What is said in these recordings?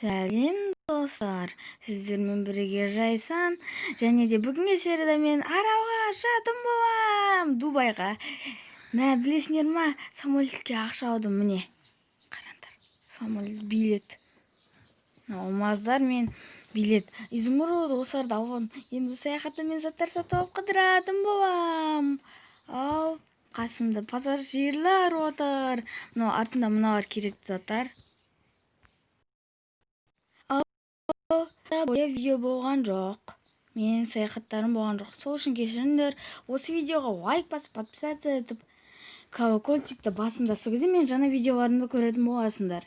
Сәлем достар, сіздермен бірге Жайсан және де бүгінгі серияда мен арабға ұшатын болам, Дубайға. Мә, білесіңдер ма, самолетке ақша алдым, міне. Қараңдар, самолет билет. Алмаздар мен билет. Изумруд осыларды алған. Енді саяхатта мен заттар сатып алып қыдыратын болам. Ал қасымда пассажирлар отыр. Мынау артында мыналар керекті заттар. Бойы видео болған жоқ. Мен саяхаттарым болған жоқ. Сол үшін кешіріңдер. Осы видеоға лайк басып, подписаться етіп, колокольчикті басыңдар. Сол кезде мен жаңа видеоларымды көретін боласыңдар.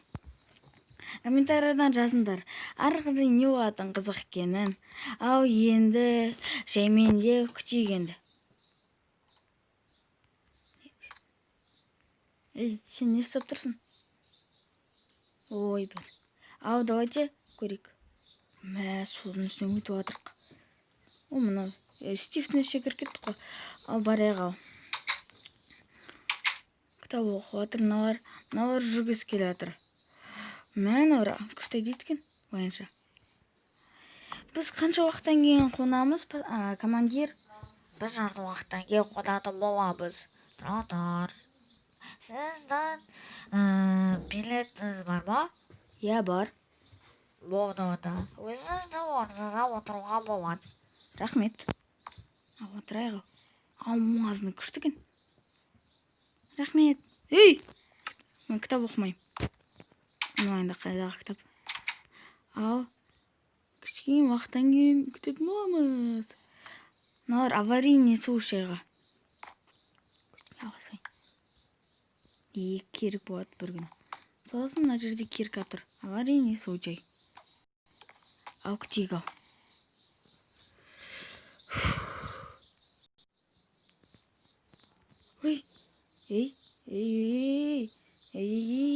Комментариядан жазыңдар. Ары қарай не болатын қызық екенін. Ал енді жаймен де күтейік енді. Ей, сен не істеп тұрсың? Ой, бір. Ал давайте көрейік. Мә, судың үстінен өтіп жатырық. О, мынау Стивтің ішіне кіріп кеттік қой. Ал барайық ал. Кітап оқып жатыр, мыналар жүргісі келе жатыр. Мә, мыналар күшті дейді екен, ойынша. Біз қанша уақыттан кейін қонамыз, командир? Біз жарты уақыттан кейін қонатын боламыз. Тұрар. Сіздің билетіңіз бар ма? Иә, бар. Болды онда. Өзіңіздің орныңызға отыруға болады. Рахмет. Ал отырайық. Алмазны күшті екен. Рахмет. Ей! Мен кітап оқымаймын. Мынайында қайдағы кітап. Ал кішкене уақыттан кейін күтетін боламыз. Мыналар аварийный случайға. Керек болады бір күні. Сосын мына жерде кирка тұр. Аварийный случай. Ал күтейік ал. Ей,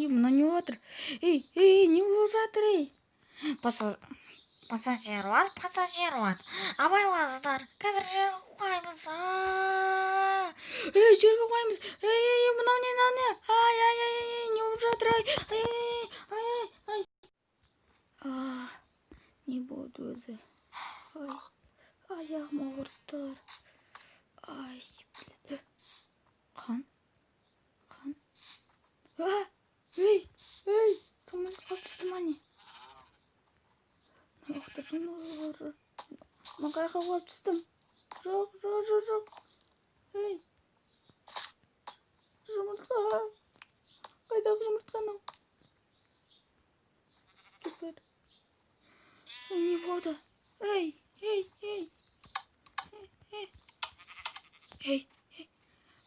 мына не отыр? Ей, не болып жатыр, ей? Пассажирлар. Абайлаңыздар. Қазір жерге қоймыз. Ей, жерге қоймыз. Ей, мынау не? Ай, не болып жатыр? Ай. Не болды өзі? Аяғым ауырып тұр. Ай, қан. Ей, самолет қалып түсті ма не? Мына қайға қалып түстім? Жоқ. Ей, жұмыртқа. Қайдағы жұмыртқа анау? Кетпеді. Не болды? Ей.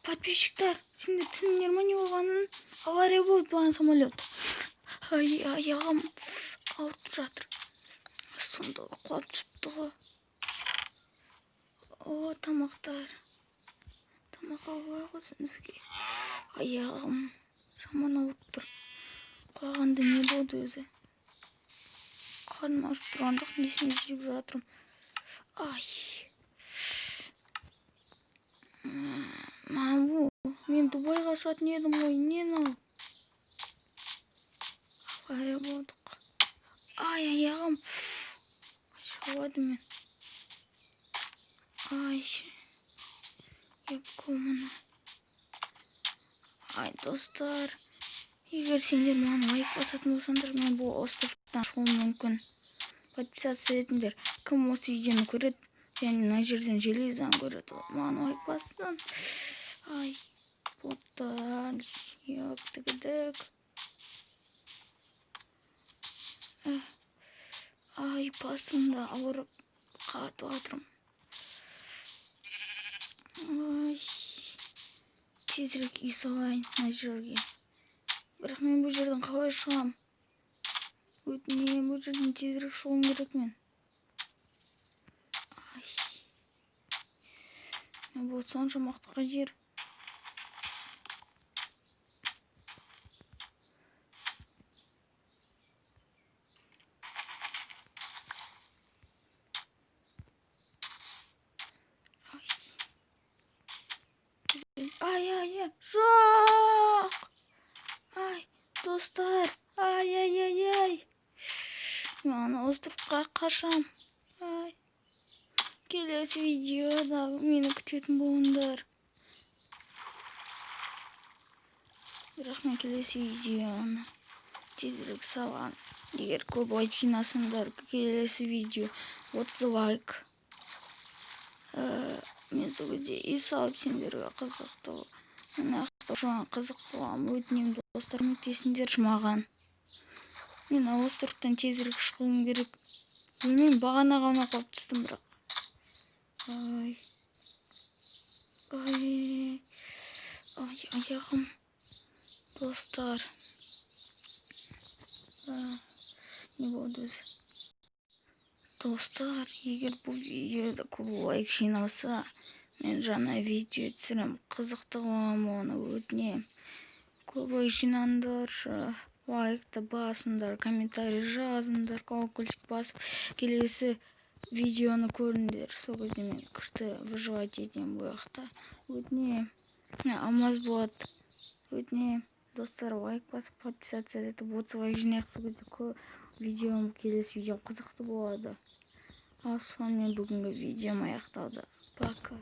Подписчиктар, сендер түсіндіңдер ме не болғанын? Авария болды болған самолет. Аяғым ауырып жатыр. Сонда құлап түсіпті ғой. О, тамақтар. Тамақ алуға өзімізге. Аяғым жаман ауырып тұр. Құлағанда не болды өзі? Қарным ашып тұрғандық, несіне жеп жатырмын. Ай. Маму, мен Дубайға ұшатын едім ғой, не мынау? Авария болдық. Ай, аяғым. Шалады мен. Ай, епкі мұны. Ай, достар. Егер сендер маған лайк басатын болсаңдар, мен бұл островтан шығуым мүмкін. Подписаться етіңдер. Кім осы видеоны көреді? Және мына жерден желездан көреді. Маған лайк бассын. Ай, боттар. Ептігідік. Ай, басымда ауырып қатып жатырмын. Ай, тезірек үй салайын мына жерге. Бірақ мен бұл жерден қалай шығам? Өтінемін, бұл жерден тезірек шығуым керек мен. Ай, бұл сонша мақтыға жер. Ай, жоқ! Ай, достар! Ай! Мен островға қашам. Ай. Келесі видеода мені күтетін болыңдар. Бірақ мен келесі видеоны тезірек салам. Егер көп лайк жинасаңдар, келесі видео 30 лайк. Мен сол кезде үй салып сендерге қызықты. Мен соған қызық боламын. Өтінемін достар, көмектесіңдерші маған. Мен островтан тезірек шығуым керек. Білмеймін, бағана ғана қойып түстім бірақ. Ай. Аяғым. Достар. Не болды өзі? Достар, егер бұл видеода көп лайк жиналса, мен жаңа видео түсірем. Қызықты боламын, оны өтінемін. Көп лайк жинаңдар, лайкты басыңдар, комментарий жазыңдар, колокольчик басып, келесі видеоны көріңдер. Сол кезде мен күшті выживать етемін бұл жақта. Өтінемін. Алмаз болады. Өтінемін. Достар, лайк басып, подписаться етіп, 30 лайк жинайық. Сол кезде видеом, келесі видеом қызықты болады. Ал сонымен бүгінгі видеом аяқталды. Пока.